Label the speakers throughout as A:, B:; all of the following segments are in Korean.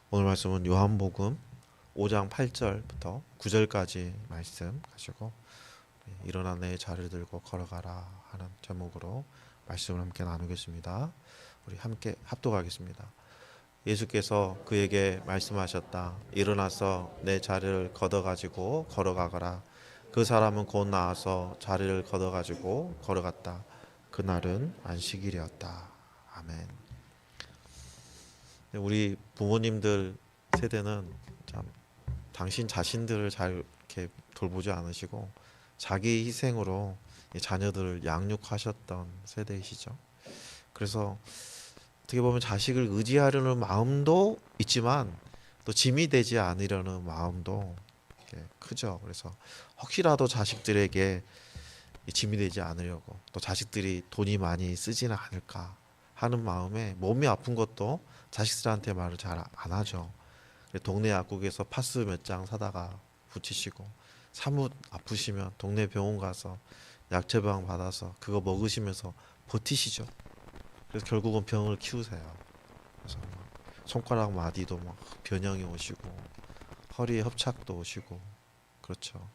A: 오늘 말씀은 요한복음 5장 8절부터 9절까지 말씀 가지고 일어나 내 자리를 들고 걸어가라 하는 제목으로 말씀을 함께 나누겠습니다. 우리 함께 합독하겠습니다. 예수께서 그에게 말씀하셨다. 일어나서 내 자리를 걷어가지고 걸어가거라. 그 사람은 곧 나와서 자리를 걷어가지고 걸어갔다. 그날은 안식일이었다. 아멘. 우리 부모님들 세대는 참 당신 자신들을 잘 이렇게 돌보지 않으시고 자기 희생으로 이 자녀들을 양육하셨던 세대이시죠. 그래서 어떻게 보면 자식을 의지하려는 마음도 있지만 또 짐이 되지 않으려는 마음도 크죠. 그래서 혹시라도 자식들에게 짐이 되지 않으려고, 또 자식들이 돈이 많이 쓰지는 않을까 하는 마음에 몸이 아픈 것도 자식들한테 말을 잘 안 하죠. 동네 약국에서 파스 몇 장 사다가 붙이시고, 사뭇 아프시면 동네 병원 가서 약 처방 받아서 그거 먹으시면서 버티시죠. 그래서 결국은 병을 키우세요. 그래서 막 손가락 마디도 막 변형이 오시고 허리에 협착도 오시고 그렇죠.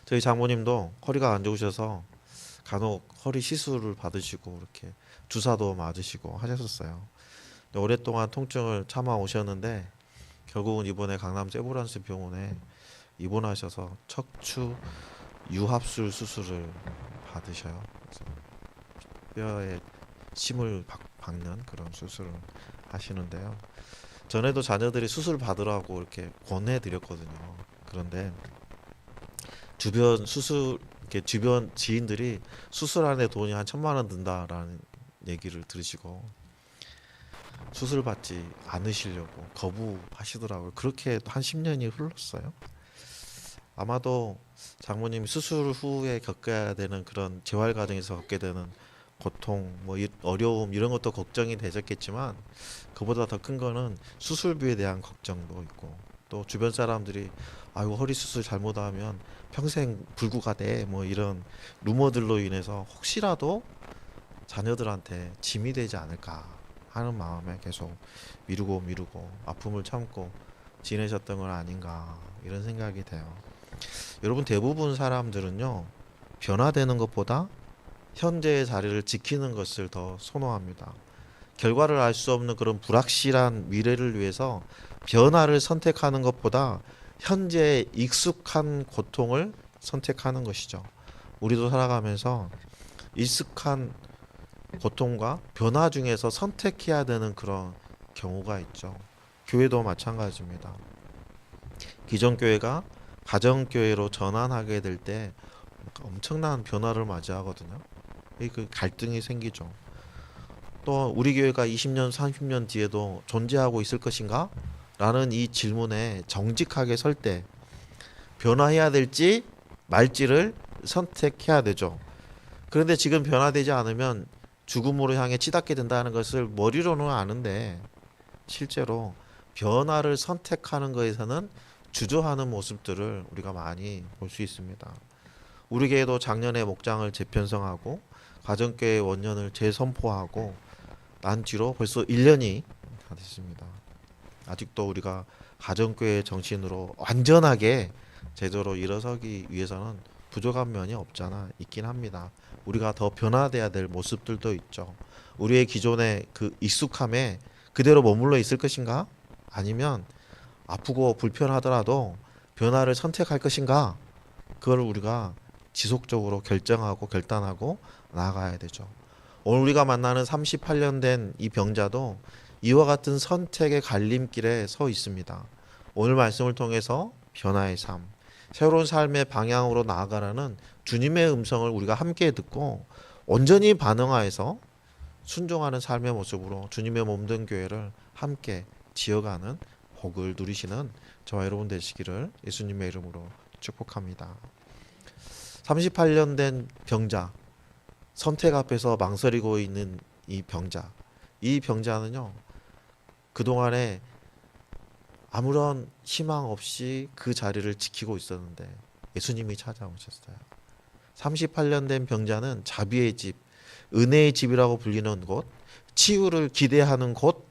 A: 저희 장모님도 허리가 안 좋으셔서 간혹 허리 시술을 받으시고 이렇게 주사도 맞으시고 하셨었어요. 오랫동안 통증을 참아 오셨는데 결국은 이번에 강남 세브란스 병원에 입원하셔서 척추 유합술 수술을 받으셔요. 그래서 뼈에 침을 박는 그런 수술을 하시는데요. 전에도 자녀들이 수술 받으라고 이렇게 권해드렸거든요. 그런데 주변 지인들이 수술하는데 돈이 한 1,000만 원 든다라는 얘기를 들으시고 수술 받지 않으시려고 거부하시더라고요. 그렇게 한 10년이 흘렀어요. 아마도 장모님이 수술 후에 겪어야 되는 그런 재활 과정에서 겪게 되는 고통, 어려움 이런 것도 걱정이 되셨겠지만 그보다 더 큰 거는 수술비에 대한 걱정도 있고, 또 주변 사람들이 아이고 허리 수술 잘못하면 평생 불구가 돼 이런 루머들로 인해서 혹시라도 자녀들한테 짐이 되지 않을까 하는 마음에 계속 미루고 아픔을 참고 지내셨던 건 아닌가 이런 생각이 돼요. 여러분, 대부분 사람들은요, 변화되는 것보다 현재의 자리를 지키는 것을 더 선호합니다. 결과를 알 수 없는 그런 불확실한 미래를 위해서 변화를 선택하는 것보다 현재의 익숙한 고통을 선택하는 것이죠. 우리도 살아가면서 익숙한 고통과 변화 중에서 선택해야 되는 그런 경우가 있죠. 교회도 마찬가지입니다. 기존 교회가 가정교회로 전환하게 될 때 엄청난 변화를 맞이하거든요. 그 갈등이 생기죠. 또 우리 교회가 20년, 30년 뒤에도 존재하고 있을 것인가? 라는 이 질문에 정직하게 설 때 변화해야 될지 말지를 선택해야 되죠. 그런데 지금 변화되지 않으면 죽음으로 향해 치닫게 된다는 것을 머리로는 아는데 실제로 변화를 선택하는 것에서는 주저하는 모습들을 우리가 많이 볼 수 있습니다. 우리 교회도 작년에 목장을 재편성하고 가정교회 원년을 재선포하고 난 뒤로 벌써 1년이 다 됐습니다. 아직도 우리가 가정교회 정신으로 완전하게 제대로 일어서기 위해서는 부족한 면이 없잖아 있긴 합니다. 우리가 더 변화돼야 될 모습들도 있죠. 우리의 기존의 그 익숙함에 그대로 머물러 있을 것인가? 아니면 아프고 불편하더라도 변화를 선택할 것인가? 그걸 우리가 지속적으로 결정하고 결단하고 나아가야 되죠. 오늘 우리가 만나는 38년 된 이 병자도 이와 같은 선택의 갈림길에 서 있습니다. 오늘 말씀을 통해서 변화의 삶, 새로운 삶의 방향으로 나아가라는 주님의 음성을 우리가 함께 듣고 온전히 반응하여서 순종하는 삶의 모습으로 주님의 몸된 교회를 함께 지어가는 복을 누리시는 저와 여러분 되시기를 예수님의 이름으로 축복합니다. 38년 된 병자, 선택 앞에서 망설이고 있는 이 병자는요, 그동안에 아무런 희망 없이 그 자리를 지키고 있었는데 예수님이 찾아오셨어요. 38년 된 병자는 자비의 집, 은혜의 집이라고 불리는 곳, 치유를 기대하는 곳,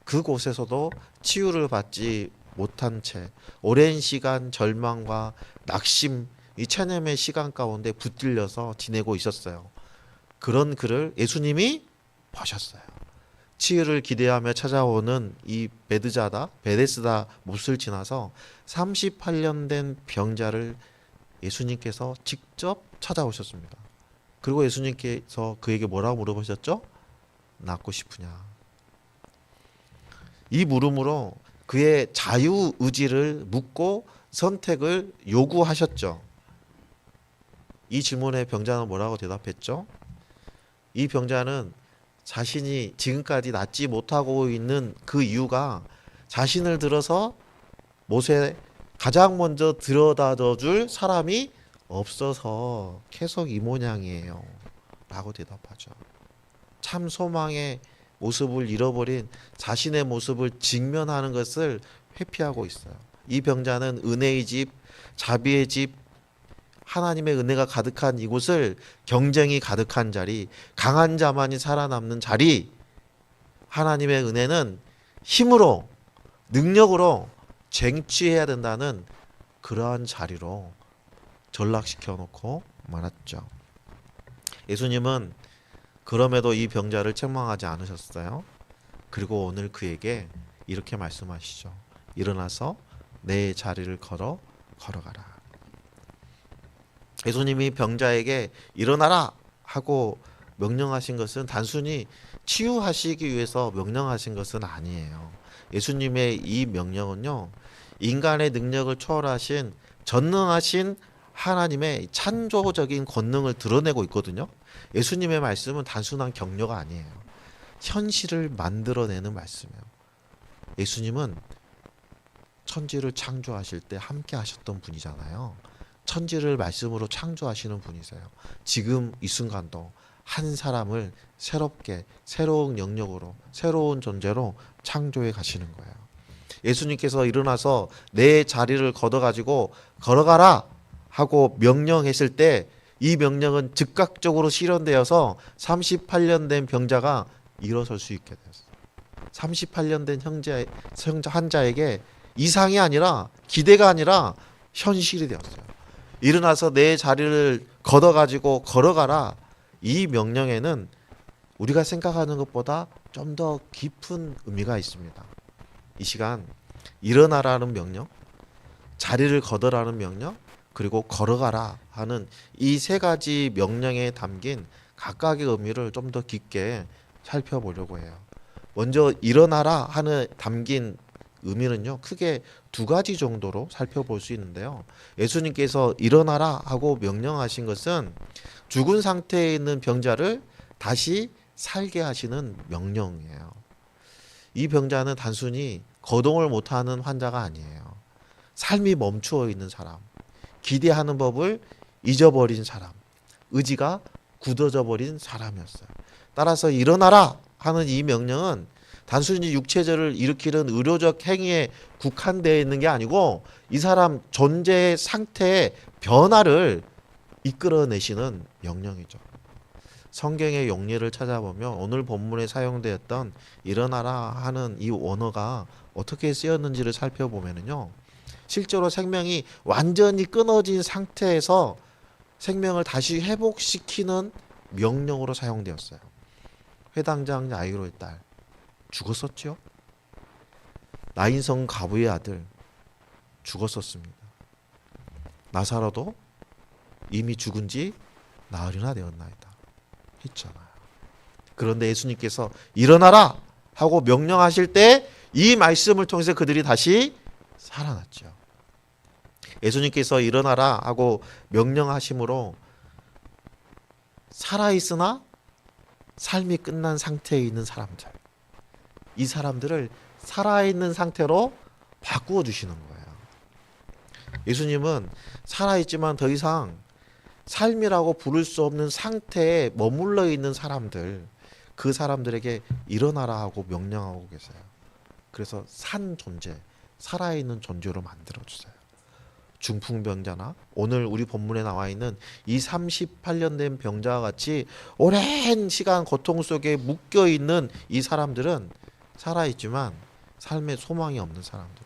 A: 그곳에서도 치유를 받지 못한 채 오랜 시간 절망과 낙심, 이 체념의 시간 가운데 붙들려서 지내고 있었어요. 그런 그를 예수님이 보셨어요. 치유를 기대하며 찾아오는 이 베데스다 못을 지나서 38년 된 병자를 예수님께서 직접 찾아오셨습니다. 그리고 예수님께서 그에게 뭐라고 물어보셨죠? 낫고 싶으냐? 이 물음으로 그의 자유 의지를 묻고 선택을 요구하셨죠. 이 질문에 병자는 뭐라고 대답했죠? 이 병자는 자신이 지금까지 낫지 못하고 있는 그 이유가 자신을 들어서 못에 가장 먼저 들여다줘 줄 사람이 없어서 계속 이 모양이에요 라고 대답하죠. 참 소망의 모습을 잃어버린 자신의 모습을 직면하는 것을 회피하고 있어요. 이 병자는 은혜의 집, 자비의 집, 하나님의 은혜가 가득한 이곳을 경쟁이 가득한 자리, 강한 자만이 살아남는 자리, 하나님의 은혜는 힘으로, 능력으로 쟁취해야 된다는 그러한 자리로 전락시켜 놓고 말았죠. 예수님은 그럼에도 이 병자를 책망하지 않으셨어요. 그리고 오늘 그에게 이렇게 말씀하시죠. 일어나서 내 자리를 걸어가라. 예수님이 병자에게 일어나라 하고 명령하신 것은 단순히 치유하시기 위해서 명령하신 것은 아니에요. 예수님의 이 명령은요, 인간의 능력을 초월하신 전능하신 하나님의 창조적인 권능을 드러내고 있거든요. 예수님의 말씀은 단순한 격려가 아니에요. 현실을 만들어내는 말씀이에요. 예수님은 천지를 창조하실 때 함께 하셨던 분이잖아요. 천지를 말씀으로 창조하시는 분이세요. 지금 이 순간도 한 사람을 새롭게 새로운 영역으로 새로운 존재로 창조해 가시는 거예요. 예수님께서 일어나서 내 자리를 걷어가지고 걸어가라 하고 명령했을 때 이 명령은 즉각적으로 실현되어서 38년 된 병자가 일어설 수 있게 되었어요. 38년 된 환자에게 이상이 아니라 기대가 아니라 현실이 되었어요. 일어나서 내 자리를 걷어가지고 걸어가라. 이 명령에는 우리가 생각하는 것보다 좀 더 깊은 의미가 있습니다. 이 시간 일어나라는 명령, 자리를 걷어라는 명령, 그리고 걸어가라 하는 이 세 가지 명령에 담긴 각각의 의미를 좀 더 깊게 살펴보려고 해요. 먼저 일어나라 하는 담긴 의미는요, 크게 두 가지 정도로 살펴볼 수 있는데요. 예수님께서 일어나라 하고 명령하신 것은 죽은 상태에 있는 병자를 다시 살게 하시는 명령이에요. 이 병자는 단순히 거동을 못하는 환자가 아니에요. 삶이 멈추어 있는 사람, 기대하는 법을 잊어버린 사람, 의지가 굳어져 버린 사람이었어요. 따라서 일어나라 하는 이 명령은 단순히 육체절을 일으키는 의료적 행위에 국한되어 있는 게 아니고 이 사람 존재의 상태의 변화를 이끌어내시는 명령이죠. 성경의 용례를 찾아보면 오늘 본문에 사용되었던 일어나라 하는 이 원어가 어떻게 쓰였는지를 살펴보면요, 실제로 생명이 완전히 끊어진 상태에서 생명을 다시 회복시키는 명령으로 사용되었어요. 회당장 야이로의 딸 죽었었죠. 나인성 가부의 아들 죽었었습니다. 나사로도 이미 죽은 지 나흘이나 되었나이다 했잖아요. 그런데 예수님께서 일어나라 하고 명령하실 때 이 말씀을 통해서 그들이 다시 살아났죠. 예수님께서 일어나라 하고 명령하심으로 살아있으나 삶이 끝난 상태에 있는 사람들, 이 사람들을 살아있는 상태로 바꾸어 주시는 거예요. 예수님은 살아있지만 더 이상 삶이라고 부를 수 없는 상태에 머물러 있는 사람들, 그 사람들에게 일어나라 하고 명령하고 계세요. 그래서 산 존재, 살아있는 존재로 만들어주세요. 중풍병자나 오늘 우리 본문에 나와 있는 이 38년 된 병자와 같이 오랜 시간 고통 속에 묶여있는 이 사람들은 살아있지만 삶에 소망이 없는 사람들,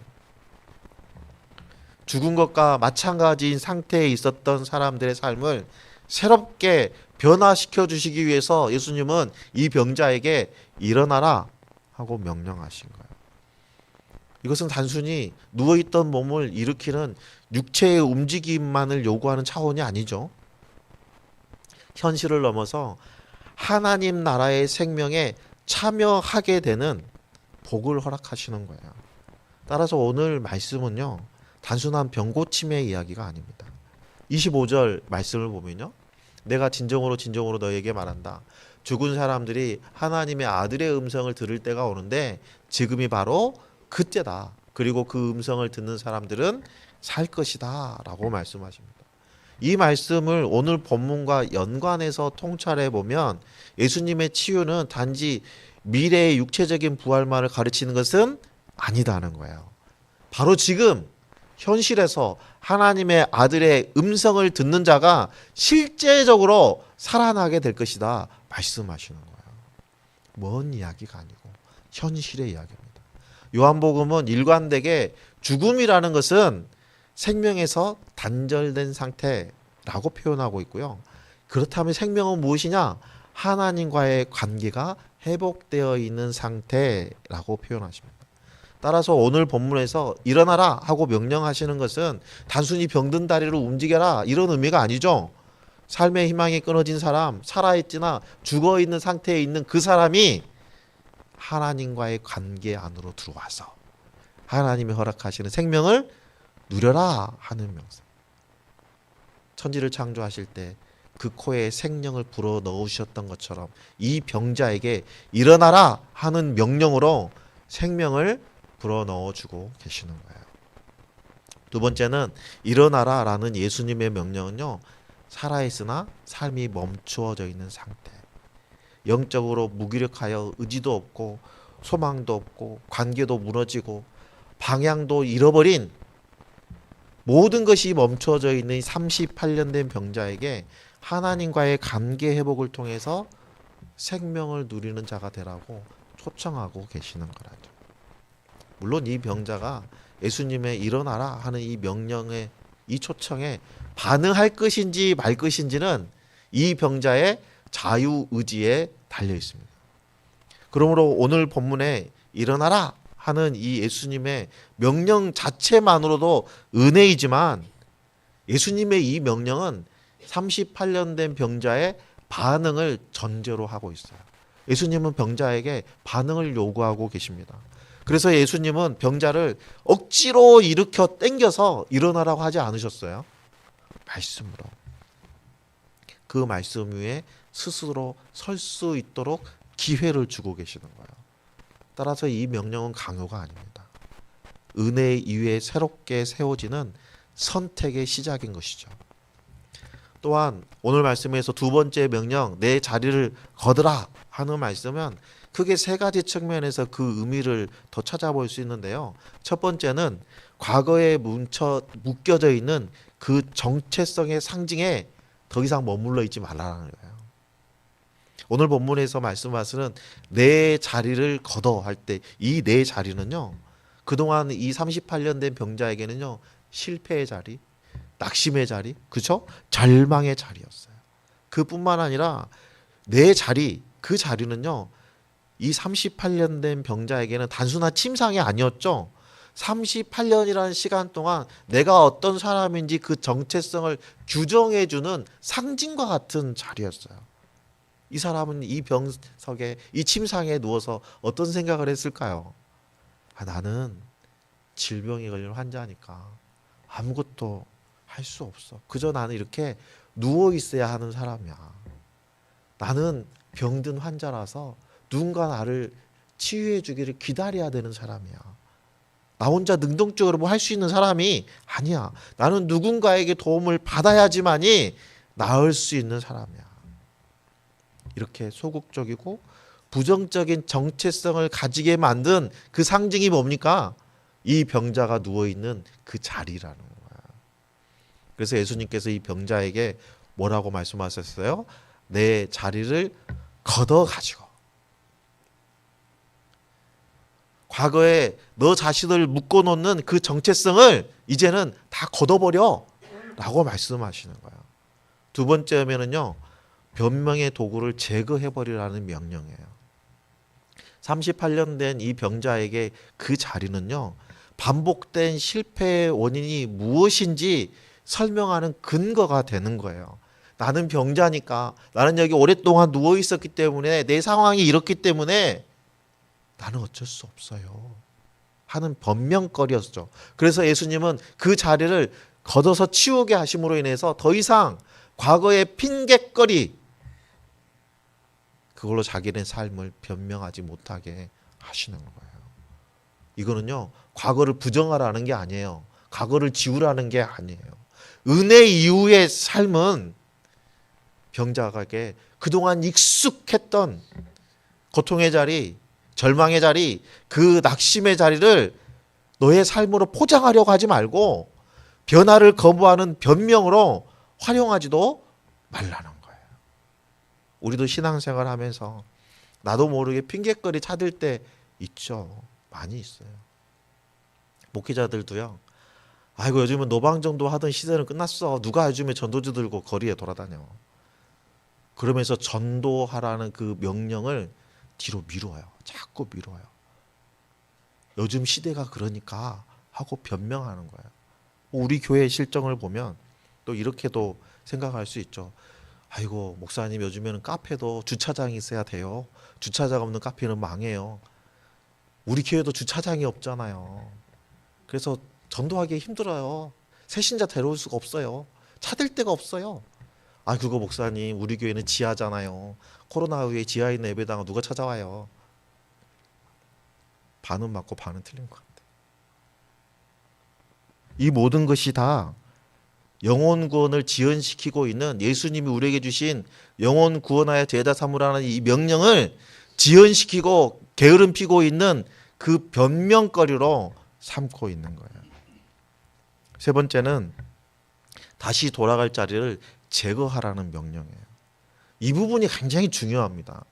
A: 죽은 것과 마찬가지인 상태에 있었던 사람들의 삶을 새롭게 변화시켜 주시기 위해서 예수님은 이 병자에게 일어나라 하고 명령하신 거예요. 이것은 단순히 누워있던 몸을 일으키는 육체의 움직임만을 요구하는 차원이 아니죠. 현실을 넘어서 하나님 나라의 생명에 참여하게 되는 복을 허락하시는 거예요. 따라서 오늘 말씀은요, 단순한 병고침의 이야기가 아닙니다. 25절 말씀을 보면요, 내가 진정으로 진정으로 너에게 말한다. 죽은 사람들이 하나님의 아들의 음성을 들을 때가 오는데 지금이 바로 그때다. 그리고 그 음성을 듣는 사람들은 살 것이다 라고 말씀하십니다. 이 말씀을 오늘 본문과 연관해서 통찰해 보면 예수님의 치유는 단지 미래의 육체적인 부활만을 가르치는 것은 아니다는 거예요. 바로 지금 현실에서 하나님의 아들의 음성을 듣는 자가 실제적으로 살아나게 될 것이다 말씀하시는 거예요. 먼 이야기가 아니고 현실의 이야기입니다. 요한복음은 일관되게 죽음이라는 것은 생명에서 단절된 상태라고 표현하고 있고요. 그렇다면 생명은 무엇이냐? 하나님과의 관계가 회복되어 있는 상태라고 표현하십니다. 따라서 오늘 본문에서 일어나라 하고 명령하시는 것은 단순히 병든 다리를 움직여라 이런 의미가 아니죠. 삶의 희망이 끊어진 사람, 살아있거나 죽어있는 상태에 있는 그 사람이 하나님과의 관계 안으로 들어와서 하나님이 허락하시는 생명을 누려라 하는 명상. 천지를 창조하실 때 그 코에 생명을 불어 넣으셨던 것처럼 이 병자에게 일어나라 하는 명령으로 생명을 불어 넣어주고 계시는 거예요. 두 번째는 일어나라 라는 예수님의 명령은요, 살아있으나 삶이 멈추어져 있는 상태, 영적으로 무기력하여 의지도 없고 소망도 없고 관계도 무너지고 방향도 잃어버린 모든 것이 멈춰져 있는 38년 된 병자에게 하나님과의 관계 회복을 통해서 생명을 누리는 자가 되라고 초청하고 계시는 거라죠. 물론 이 병자가 예수님의 일어나라 하는 이 명령에, 이 초청에 반응할 것인지 말 것인지는 이 병자의 자유의지에 달려 있습니다. 그러므로 오늘 본문에 일어나라 하는 이 예수님의 명령 자체만으로도 은혜이지만 예수님의 이 명령은 38년 된 병자의 반응을 전제로 하고 있어요. 예수님은 병자에게 반응을 요구하고 계십니다. 그래서 예수님은 병자를 억지로 일으켜 당겨서 일어나라고 하지 않으셨어요. 말씀으로. 그 말씀 위에 스스로 설 수 있도록 기회를 주고 계시는 거예요. 따라서 이 명령은 강요가 아닙니다. 은혜 이후에 새롭게 세워지는 선택의 시작인 것이죠. 또한 오늘 말씀에서 두 번째 명령, 내 자리를 거두라 하는 말씀은 크게 세 가지 측면에서 그 의미를 더 찾아볼 수 있는데요. 첫 번째는 과거에 묶여져 있는 그 정체성의 상징에 더 이상 머물러 있지 말라는 거예요. 오늘 본문에서 말씀하시는 내 자리를 거둬 할 때 이 내 자리는요, 그동안 이 38년 된 병자에게는요, 실패의 자리, 낙심의 자리, 그렇죠? 절망의 자리였어요. 그뿐만 아니라 내 자리, 그 자리는요, 이 38년 된 병자에게는 단순한 침상이 아니었죠. 38년이라는 시간 동안 내가 어떤 사람인지 그 정체성을 규정해주는 상징과 같은 자리였어요. 이 사람은 이 병석에, 이 침상에 누워서 어떤 생각을 했을까요? 나는 질병에 걸린 환자니까 아무것도 할 수 없어. 그저 나는 이렇게 누워 있어야 하는 사람이야. 나는 병든 환자라서 누군가 나를 치유해 주기를 기다려야 되는 사람이야. 나 혼자 능동적으로 뭐 할 수 있는 사람이 아니야. 나는 누군가에게 도움을 받아야지만이 나을 수 있는 사람이야. 이렇게 소극적이고 부정적인 정체성을 가지게 만든 그 상징이 뭡니까? 이 병자가 누워있는 그 자리라는 거야. 그래서 예수님께서 이 병자에게 뭐라고 말씀하셨어요? 내 자리를 걷어가지고 과거에 너 자신을 묶어놓는 그 정체성을 이제는 다 걷어버려 라고 말씀하시는 거예요. 두 번째면은요, 변명의 도구를 제거해버리라는 명령이에요. 38년 된 이 병자에게 그 자리는요, 반복된 실패의 원인이 무엇인지 설명하는 근거가 되는 거예요. 나는 병자니까, 나는 여기 오랫동안 누워 있었기 때문에, 내 상황이 이렇기 때문에 나는 어쩔 수 없어요 하는 변명거리였죠. 그래서 예수님은 그 자리를 걷어서 치우게 하심으로 인해서 더 이상 과거의 핑곗거리, 그걸로 자기네 삶을 변명하지 못하게 하시는 거예요. 이거는요, 과거를 부정하라는 게 아니에요. 과거를 지우라는 게 아니에요. 은혜 이후의 삶은 병자에게 그동안 익숙했던 고통의 자리, 절망의 자리, 그 낙심의 자리를 너의 삶으로 포장하려고 하지 말고 변화를 거부하는 변명으로 활용하지도 말라는 거예요. 우리도 신앙생활 하면서 나도 모르게 핑곗거리 찾을 때 있죠. 많이 있어요. 목회자들도요. 아이고, 요즘은 노방전도 하던 시대는 끝났어. 누가 요즘에 전도지 들고 거리에 돌아다녀. 그러면서 전도하라는 그 명령을 뒤로 미뤄요. 자꾸 미뤄요. 요즘 시대가 그러니까 하고 변명하는 거예요. 우리 교회 실정을 보면 또 이렇게도 생각할 수 있죠. 아이고, 목사님 요즘에는 카페도 주차장이 있어야 돼요. 주차장 없는 카페는 망해요. 우리 교회도 주차장이 없잖아요. 그래서 전도하기 힘들어요. 새신자 데려올 수가 없어요. 찾을 데가 없어요. 아, 그거 목사님, 우리 교회는 지하잖아요. 코로나 후에 지하에 있는 예배당은 누가 찾아와요. 반은 맞고 반은 틀린 것 같아요. 이 모든 것이 다 영혼 구원을 지연시키고 있는, 예수님이 우리에게 주신 영혼 구원하여 제자 삼으라는 이 명령을 지연시키고 게으름 피고 있는 그 변명거리로 삼고 있는 거예요. 세 번째는 다시 돌아갈 자리를 제거하라는 명령이에요. 이 부분이 굉장히 중요합니다.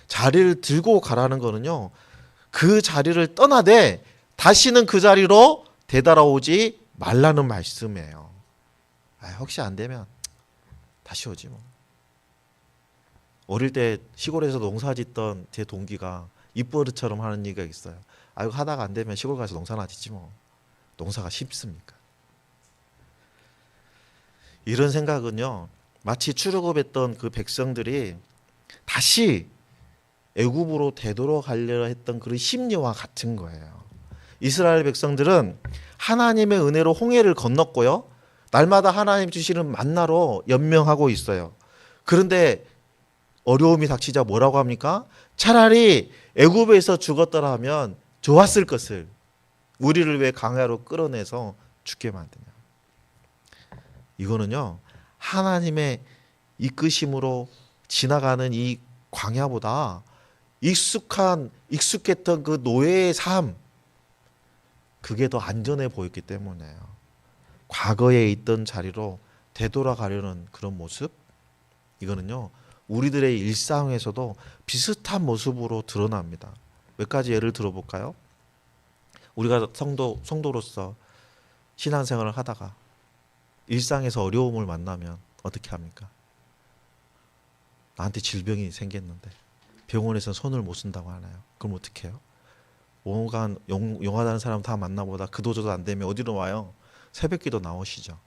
A: 자리를 들고 가라는 거는요, 그 자리를 떠나되 다시는 그 자리로 되돌아오지 말라는 말씀이에요. 혹시 안 되면 다시 오지 뭐. 어릴 때 시골에서 농사 짓던 제 동기가 입버릇처럼 하는 얘기가 있어요. 이거 하다가 안 되면 시골 가서 농사나 짓지 뭐. 농사가 쉽습니까? 이런 생각은요, 마치 출애굽했던 그 백성들이 다시 애굽으로 되돌아가려 했던 그런 심리와 같은 거예요. 이스라엘 백성들은 하나님의 은혜로 홍해를 건넜고요, 날마다 하나님 주시는 만나로 연명하고 있어요. 그런데 어려움이 닥치자 뭐라고 합니까? 차라리 애굽에서 죽었더라 하면 좋았을 것을, 우리를 왜 광야로 끌어내서 죽게 만드냐. 이거는요, 하나님의 이끄심으로 지나가는 이 광야보다 익숙했던 그 노예의 삶, 그게 더 안전해 보였기 때문에요. 과거에 있던 자리로 되돌아가려는 그런 모습, 이거는요, 우리들의 일상에서도 비슷한 모습으로 드러납니다. 몇 가지 예를 들어볼까요? 우리가 성도로서 신앙생활을 하다가 일상에서 어려움을 만나면 어떻게 합니까? 나한테 질병이 생겼는데 병원에서 손을 못 쓴다고 하나요? 그럼 어떻게 해요? 온갖 용하다는 사람 다 만나보다 그도저도 안 되면 어디로 와요? 새벽기도 나오시죠.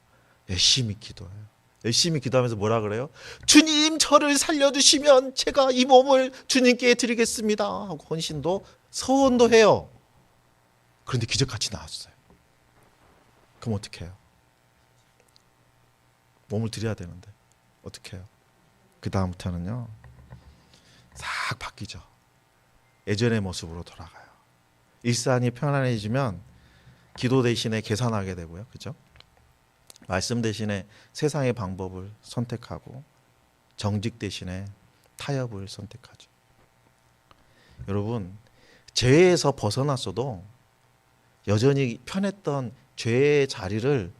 A: 열심히 기도해요. 열심히 기도하면서 뭐라 그래요? 주님, 저를 살려주시면 제가 이 몸을 주님께 드리겠습니다 하고 헌신도 서원도 해요. 그런데 기적같이 나왔어요. 그럼 어떻게 해요? 몸을 드려야 되는데 어떻게 해요? 그 다음부터는요, 싹 바뀌죠. 예전의 모습으로 돌아가요. 일상이 편안해지면 기도 대신에 계산하게 되고요. 그죠? 말씀 대신에 세상의 방법을 선택하고 정직 대신에 타협을 선택하죠. 여러분, 죄에서 벗어났어도 여전히 편했던 죄의 자리를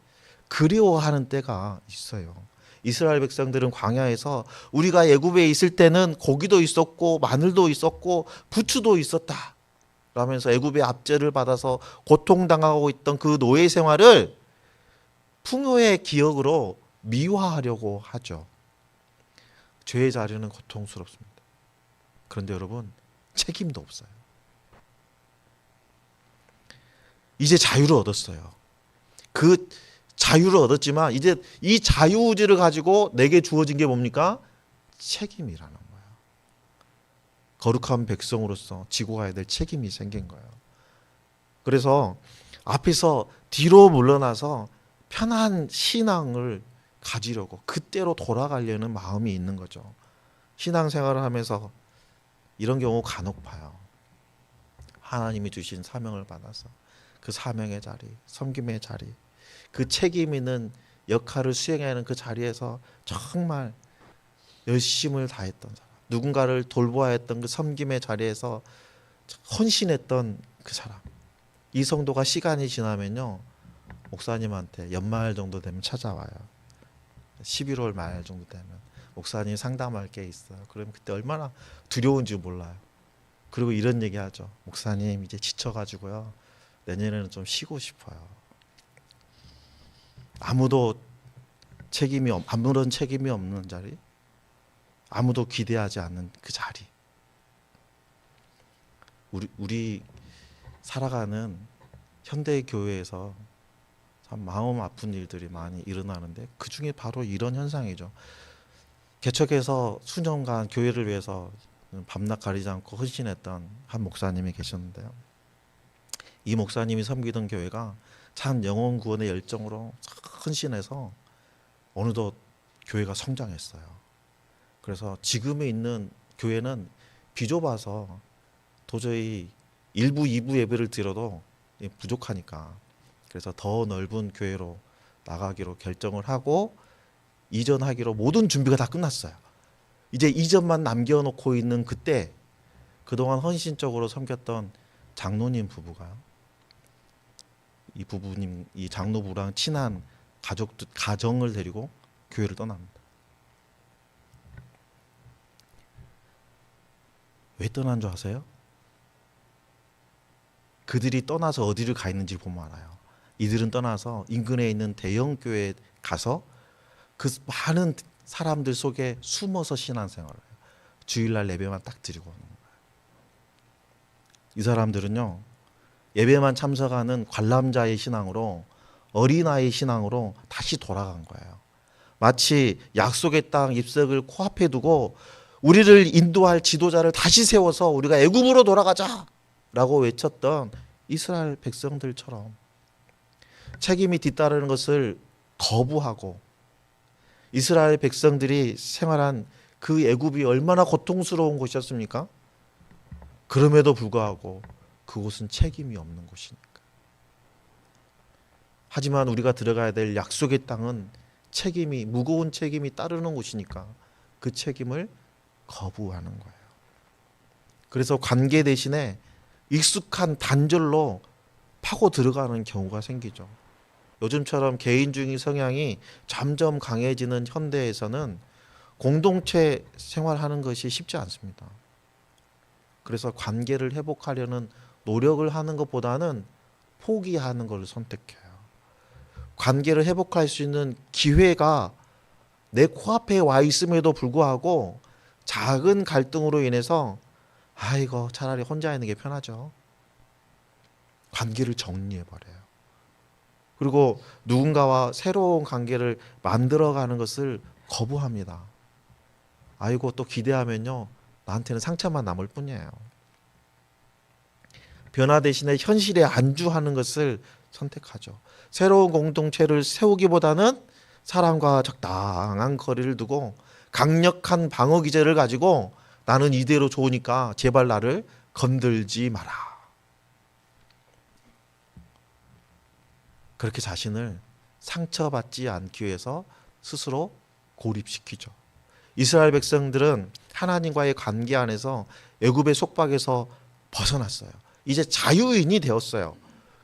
A: 그리워하는 때가 있어요. 이스라엘 백성들은 광야에서 우리가 애굽에 있을 때는 고기도 있었고 마늘도 있었고 부추도 있었다. 라면서 애굽의 압제를 받아서 고통당하고 있던 그 노예 생활을 풍요의 기억으로 미화하려고 하죠. 죄의 자리는 고통스럽습니다. 그런데 여러분, 책임도 없어요. 이제 자유를 얻었어요. 그 자유를 얻었지만 이제 이 자유의지를 가지고 내게 주어진 게 뭡니까? 책임이라는 거예요. 거룩한 백성으로서 지고 가야 될 책임이 생긴 거예요. 그래서 앞에서 뒤로 물러나서 편한 신앙을 가지려고 그때로 돌아가려는 마음이 있는 거죠. 신앙생활을 하면서 이런 경우 간혹 봐요. 하나님이 주신 사명을 받아서 그 사명의 자리, 섬김의 자리, 그 책임 있는 역할을 수행해야 하는 그 자리에서 정말 열심을 다했던 사람, 누군가를 돌보아야 했던 그 섬김의 자리에서 헌신했던 그 사람, 이 성도가 시간이 지나면요, 목사님한테 연말 정도 되면 찾아와요. 11월 말 정도 되면 목사님 상담할 게 있어요. 그럼 그때 얼마나 두려운지 몰라요. 그리고 이런 얘기하죠. 목사님 이제 지쳐가지고요, 내년에는 좀 쉬고 싶어요. 아무런 책임이 없는 자리, 아무도 기대하지 않는 그 자리. 우리 살아가는 현대 교회에서 참 마음 아픈 일들이 많이 일어나는데 그 중에 바로 이런 현상이죠. 개척해서 수년간 교회를 위해서 밤낮 가리지 않고 헌신했던 한 목사님이 계셨는데요. 이 목사님이 섬기던 교회가 참 영혼 구원의 열정으로 헌신해서 어느덧 교회가 성장했어요. 그래서 지금에 있는 교회는 비좁아서 도저히 1부, 2부 예배를 드려도 부족하니까, 그래서 더 넓은 교회로 나가기로 결정을 하고 이전하기로 모든 준비가 다 끝났어요. 이제 이전만 남겨놓고 있는 그때, 그동안 헌신적으로 섬겼던 장로님 부부가, 이 장로부랑 친한 가정을 데리고 교회를 떠납니다. 왜 떠난 줄 아세요? 그들이 떠나서 어디를 가 있는지 보면 알아요. 이들은 떠나서 인근에 있는 대형 교회에 가서 그 많은 사람들 속에 숨어서 신앙생활을 해요. 주일날 예배만 딱 드리고 오는 거예요. 이 사람들은요, 예배만 참석하는 관람자의 신앙으로, 어린아이의 신앙으로 다시 돌아간 거예요. 마치 약속의 땅 입석을 코앞에 두고 우리를 인도할 지도자를 다시 세워서 우리가 애굽으로 돌아가자라고 외쳤던 이스라엘 백성들처럼 책임이 뒤따르는 것을 거부하고, 이스라엘 백성들이 생활한 그 애굽이 얼마나 고통스러운 곳이었습니까? 그럼에도 불구하고 그곳은 책임이 없는 곳이니까. 하지만 우리가 들어가야 될 약속의 땅은 무거운 책임이 따르는 곳이니까 그 책임을 거부하는 거예요. 그래서 관계 대신에 익숙한 단절로 파고 들어가는 경우가 생기죠. 요즘처럼 개인주의 성향이 점점 강해지는 현대에서는 공동체 생활하는 것이 쉽지 않습니다. 그래서 관계를 회복하려는 노력을 하는 것보다는 포기하는 것을 선택해요. 관계를 회복할 수 있는 기회가 내 코앞에 와 있음에도 불구하고 작은 갈등으로 인해서 이거 차라리 혼자 있는 게 편하죠. 관계를 정리해버려요. 그리고 누군가와 새로운 관계를 만들어가는 것을 거부합니다. 아이고 또 기대하면요, 나한테는 상처만 남을 뿐이에요. 변화 대신에 현실에 안주하는 것을 선택하죠. 새로운 공동체를 세우기보다는 사람과 적당한 거리를 두고 강력한 방어 기제를 가지고 나는 이대로 좋으니까 제발 나를 건들지 마라. 그렇게 자신을 상처받지 않기 위해서 스스로 고립시키죠. 이스라엘 백성들은 하나님과의 관계 안에서 애굽의 속박에서 벗어났어요. 이제 자유인이 되었어요.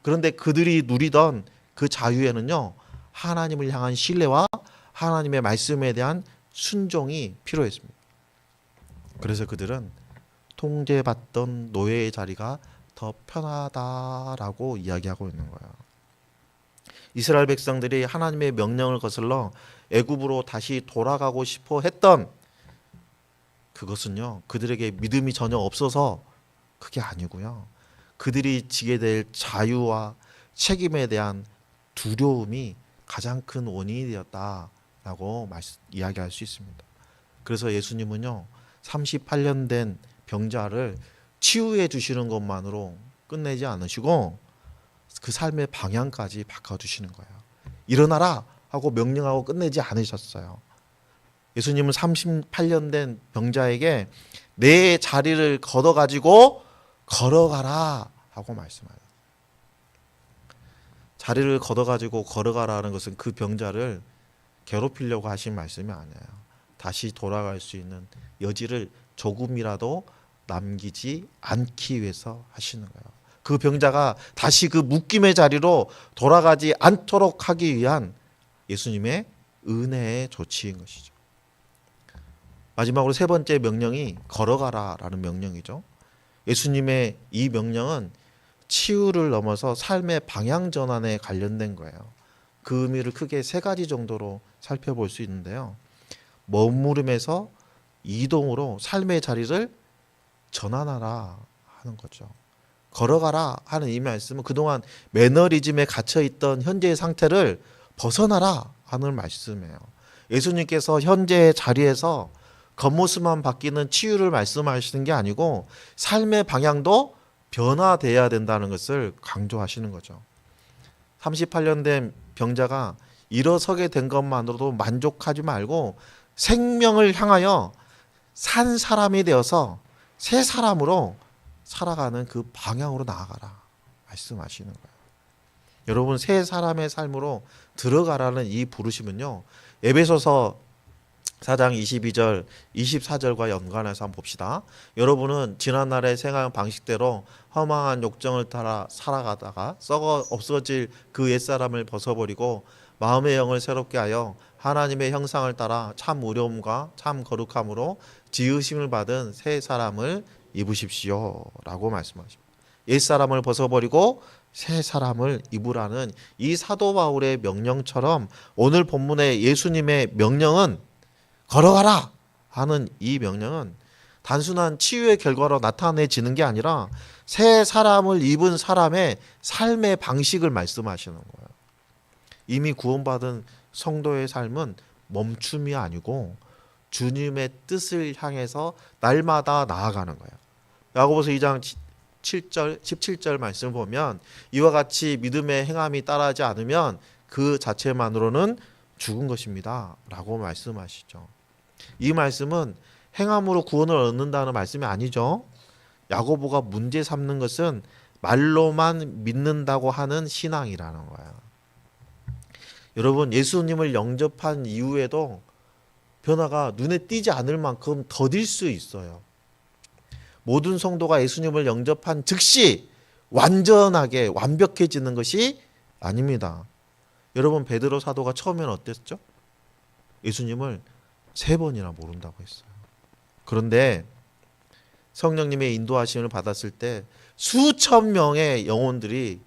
A: 그런데 그들이 누리던 그 자유에는요, 하나님을 향한 신뢰와 하나님의 말씀에 대한 순종이 필요했습니다. 그래서 그들은 통제받던 노예의 자리가 더 편하다라고 이야기하고 있는 거예요. 이스라엘 백성들이 하나님의 명령을 거슬러 애굽으로 다시 돌아가고 싶어 했던 그것은요, 그들에게 믿음이 전혀 없어서 그게 아니고요. 그들이 지게 될 자유와 책임에 대한 두려움이 가장 큰 원인이 되었다라고 이야기할 수 있습니다. 그래서 예수님은요, 38년 된 병자를 치유해 주시는 것만으로 끝내지 않으시고 그 삶의 방향까지 바꿔주시는 거예요. 일어나라 하고 명령하고 끝내지 않으셨어요. 예수님은 38년 된 병자에게 내 자리를 걷어가지고 걸어가라 하고 말씀하세요. 자리를 걷어가지고 걸어가라는 것은 그 병자를 괴롭히려고 하신 말씀이 아니에요. 다시 돌아갈 수 있는 여지를 조금이라도 남기지 않기 위해서 하시는 거예요. 그 병자가 다시 그 묶임의 자리로 돌아가지 않도록 하기 위한 예수님의 은혜의 조치인 것이죠. 마지막으로 세 번째 명령이 걸어가라라는 명령이죠. 예수님의 이 명령은 치유를 넘어서 삶의 방향 전환에 관련된 거예요. 그 의미를 크게 세 가지 정도로 살펴볼 수 있는데요. 머무름에서 이동으로 삶의 자리를 전환하라 하는 거죠. 걸어가라 하는 이 말씀은 그동안 매너리즘에 갇혀있던 현재의 상태를 벗어나라 하는 말씀이에요. 예수님께서 현재의 자리에서 겉모습만 바뀌는 치유를 말씀하시는 게 아니고 삶의 방향도 변화돼야 된다는 것을 강조하시는 거죠. 38년 된 병자가 일어서게 된 것만으로도 만족하지 말고 생명을 향하여 산 사람이 되어서 새 사람으로 살아가는 그 방향으로 나아가라 말씀하시는 거예요. 여러분, 새 사람의 삶으로 들어가라는 이 부르심은요, 에베소서 4장 22절, 24절과 연관해서 한번 봅시다. 여러분은 지난날의 생활 방식대로 허망한 욕정을 따라 살아가다가 썩어 없어질 그 옛사람을 벗어버리고 마음의 영을 새롭게 하여 하나님의 형상을 따라 참 의로움과 참 거룩함으로 지으심을 받은 새 사람을 입으십시오 라고 말씀하십니다. 옛사람을 벗어버리고 새 사람을 입으라는 이 사도 바울의 명령처럼 오늘 본문의 예수님의 명령은 걸어가라 하는 이 명령은 단순한 치유의 결과로 나타내지는 게 아니라 새 사람을 입은 사람의 삶의 방식을 말씀하시는 거예요. 이미 구원받은 성도의 삶은 멈춤이 아니고 주님의 뜻을 향해서 날마다 나아가는 거예요. 야고보서 2장 7절, 17절 말씀을 보면 이와 같이 믿음의 행함이 따르지 않으면 그 자체만으로는 죽은 것입니다 라고 말씀하시죠. 이 말씀은 행함으로 구원을 얻는다는 말씀이 아니죠. 야고보가 문제 삼는 것은 말로만 믿는다고 하는 신앙이라는 거예요. 여러분, 예수님을 영접한 이후에도 변화가 눈에 띄지 않을 만큼 더딜 수 있어요. 모든 성도가 예수님을 영접한 즉시 완전하게 완벽해지는 것이 아닙니다. 여러분, 베드로 사도가 처음에는 어땠죠? 예수님을 3번이나 모른다고 했어요. 그런데 성령님의 인도하심을 받았을 때 수천 명의 영혼들이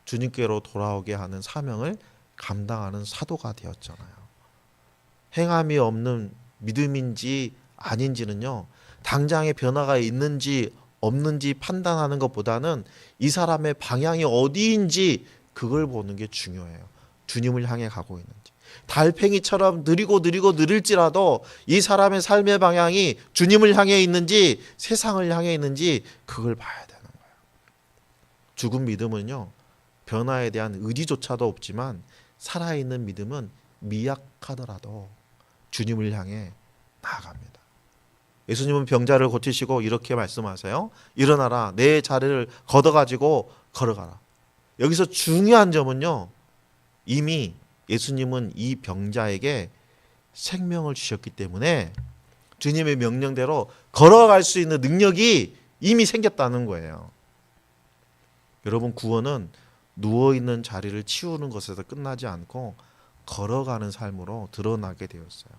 A: 주님께로 돌아오게 하는 사명을 감당하는 사도가 되었잖아요. 행함이 없는 믿음인지 아닌지는요, 당장의 변화가 있는지 없는지 판단하는 것보다는 이 사람의 방향이 어디인지 그걸 보는 게 중요해요. 주님을 향해 가고 있는지. 달팽이처럼 느릴지라도 이 사람의 삶의 방향이 주님을 향해 있는지 세상을 향해 있는지 그걸 봐야 되는 거예요. 죽은 믿음은요, 변화에 대한 의지조차도 없지만 살아있는 믿음은 미약하더라도 주님을 향해 나아갑니다. 예수님은 병자를 고치시고 이렇게 말씀하세요. 일어나라, 내 자리를 걷어가지고 걸어가라. 여기서 중요한 점은요, 이미 예수님은 이 병자에게 생명을 주셨기 때문에 주님의 명령대로 걸어갈 수 있는 능력이 이미 생겼다는 거예요. 여러분, 구원은 누워있는 자리를 치우는 것에서 끝나지 않고 걸어가는 삶으로 드러나게 되었어요.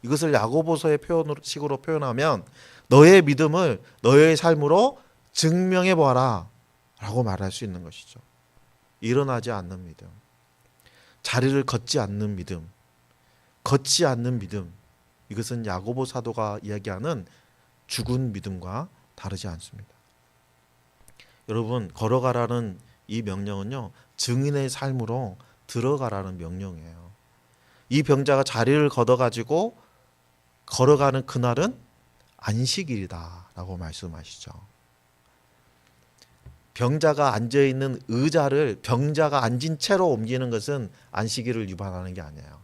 A: 이것을 야고보서의 식으로 표현하면 너의 믿음을 너의 삶으로 증명해 보아라 라고 말할 수 있는 것이죠. 일어나지 않는 믿음, 자리를 걷지 않는 믿음, 걷지 않는 믿음, 이것은 야고보 사도가 이야기하는 죽은 믿음과 다르지 않습니다. 여러분, 걸어가라는 이 명령은요, 증인의 삶으로 들어가라는 명령이에요. 이 병자가 자리를 걷어가지고 걸어가는 그날은 안식일이다라고 말씀하시죠. 병자가 앉아있는 의자를 병자가 앉은 채로 옮기는 것은 안식일을 위반하는 게 아니에요.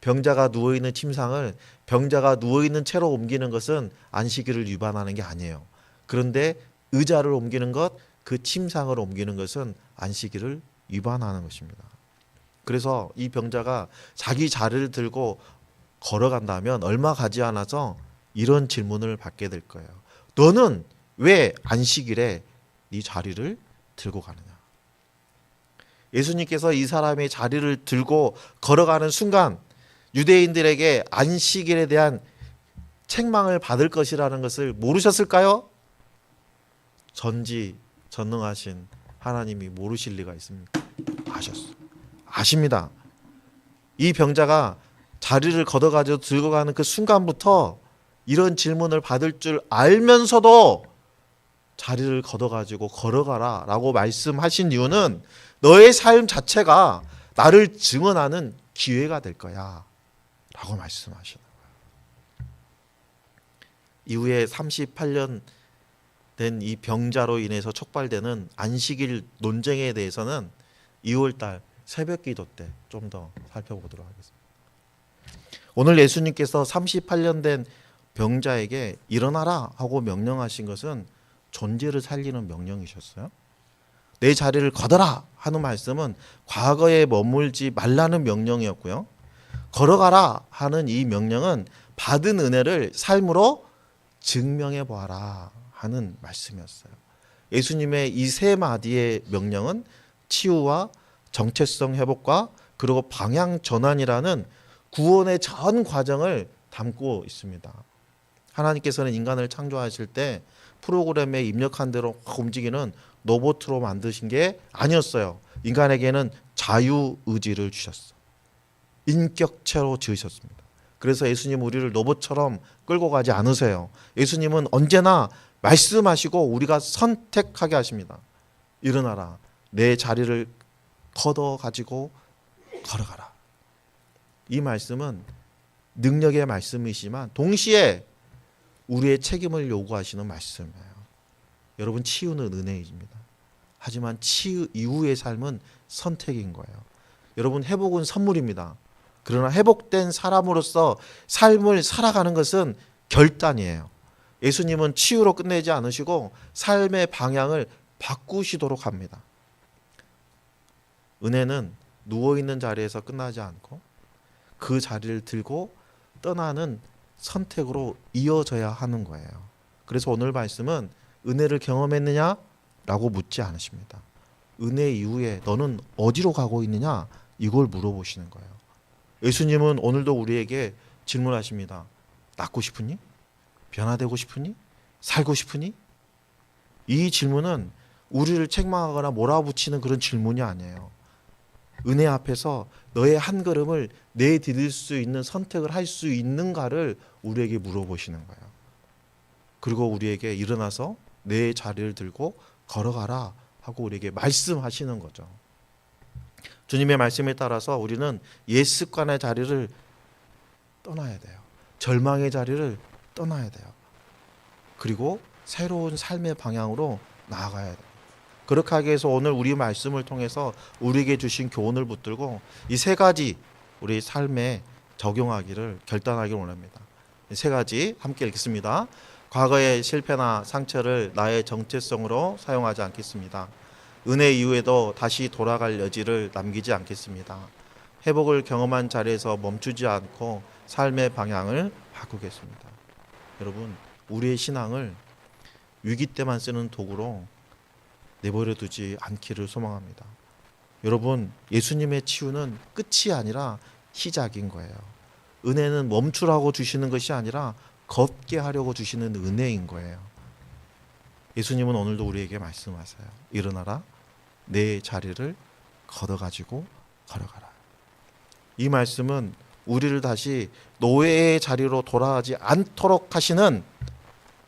A: 병자가 누워있는 침상을 병자가 누워있는 채로 옮기는 것은 안식일을 위반하는 게 아니에요. 그런데 의자를 옮기는 것, 그 침상을 옮기는 것은 안식일을 위반하는 것입니다. 그래서 이 병자가 자기 자리를 들고 걸어간다면 얼마 가지 않아서 이런 질문을 받게 될 거예요. 너는 왜 안식일에 네 자리를 들고 가느냐? 예수님께서 이 사람의 자리를 들고 걸어가는 순간 유대인들에게 안식일에 대한 책망을 받을 것이라는 것을 모르셨을까요? 전지전능하신 하나님이 모르실 리가 있습니까? 아셨어요. 아십니다. 이 병자가 자리를 걷어가지고 들고 가는 그 순간부터 이런 질문을 받을 줄 알면서도 자리를 걷어가지고 걸어가라 라고 말씀하신 이유는 너의 삶 자체가 나를 증언하는 기회가 될 거야 라고 말씀하시는 거예요. 이후에 38년 된 이 병자로 인해서 촉발되는 안식일 논쟁에 대해서는 2월달 새벽 기도 때 좀 더 살펴보도록 하겠습니다. 오늘 예수님께서 38년 된 병자에게 일어나라 하고 명령하신 것은 존재를 살리는 명령이셨어요. 내 자리를 걷어라 하는 말씀은 과거에 머물지 말라는 명령이었고요. 걸어가라 하는 이 명령은 받은 은혜를 삶으로 증명해 보아라 하는 말씀이었어요. 예수님의 이 세 마디의 명령은 치유와 정체성 회복과 그리고 방향 전환이라는 구원의 전 과정을 담고 있습니다. 하나님께서는 인간을 창조하실 때 프로그램에 입력한 대로 움직이는 로봇으로 만드신 게 아니었어요. 인간에게는 자유의지를 주셨어. 인격체로 지으셨습니다. 그래서 예수님 우리를 로봇처럼 끌고 가지 않으세요. 예수님은 언제나 말씀하시고 우리가 선택하게 하십니다. 일어나라. 내 자리를 걷어 가지고 걸어가라. 이 말씀은 능력의 말씀이지만 동시에 우리의 책임을 요구하시는 말씀이에요. 여러분, 치유는 은혜입니다. 하지만 치유 이후의 삶은 선택인 거예요. 여러분, 회복은 선물입니다. 그러나 회복된 사람으로서 삶을 살아가는 것은 결단이에요. 예수님은 치유로 끝내지 않으시고 삶의 방향을 바꾸시도록 합니다. 은혜는 누워있는 자리에서 끝나지 않고 그 자리를 들고 떠나는 선택으로 이어져야 하는 거예요. 그래서 오늘 말씀은 은혜를 경험했느냐? 라고 묻지 않으십니다. 은혜 이후에 너는 어디로 가고 있느냐? 이걸 물어보시는 거예요. 예수님은 오늘도 우리에게 질문하십니다. 낫고 싶으니? 변화되고 싶으니? 살고 싶으니? 이 질문은 우리를 책망하거나 몰아붙이는 그런 질문이 아니에요. 은혜 앞에서 너의 한 걸음을 내디딜 수 있는 선택을 할 수 있는가를 우리에게 물어보시는 거예요. 그리고 우리에게 일어나서 내 자리를 들고 걸어가라 하고 우리에게 말씀하시는 거죠. 주님의 말씀에 따라서 우리는 옛 습관의 자리를 떠나야 돼요. 절망의 자리를 떠나야 돼요. 그리고 새로운 삶의 방향으로 나아가야 돼요. 그렇게 하기 위해서 오늘 우리 말씀을 통해서 우리에게 주신 교훈을 붙들고 이 세 가지 우리 삶에 적용하기를 결단하기를 원합니다. 세 가지 함께 읽겠습니다. 과거의 실패나 상처를 나의 정체성으로 사용하지 않겠습니다. 은혜 이후에도 다시 돌아갈 여지를 남기지 않겠습니다. 회복을 경험한 자리에서 멈추지 않고 삶의 방향을 바꾸겠습니다. 여러분, 우리의 신앙을 위기 때만 쓰는 도구로 내버려 두지 않기를 소망합니다. 여러분, 예수님의 치유는 끝이 아니라 시작인 거예요. 은혜는 멈추라고 주시는 것이 아니라 걷게 하려고 주시는 은혜인 거예요. 예수님은 오늘도 우리에게 말씀하세요. 일어나라, 내 자리를 걷어가지고 걸어가라. 이 말씀은 우리를 다시 노예의 자리로 돌아가지 않도록 하시는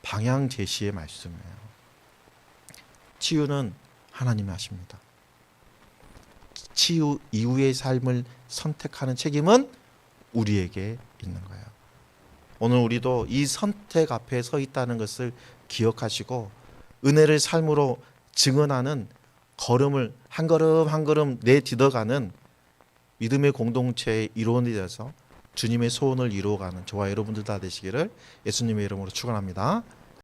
A: 방향 제시의 말씀이에요. 치유는 하나님이 하십니다. 치유 이후의 삶을 선택하는 책임은 우리에게 있는 거예요. 오늘 우리도 이 선택 앞에 서 있다는 것을 기억하시고 은혜를 삶으로 증언하는 걸음을 한 걸음 한 걸음 내딛어가는 믿음의 공동체의 일원이 되어서 주님의 소원을 이루어가는 저와 여러분들 다 되시기를 예수님의 이름으로 축원합니다.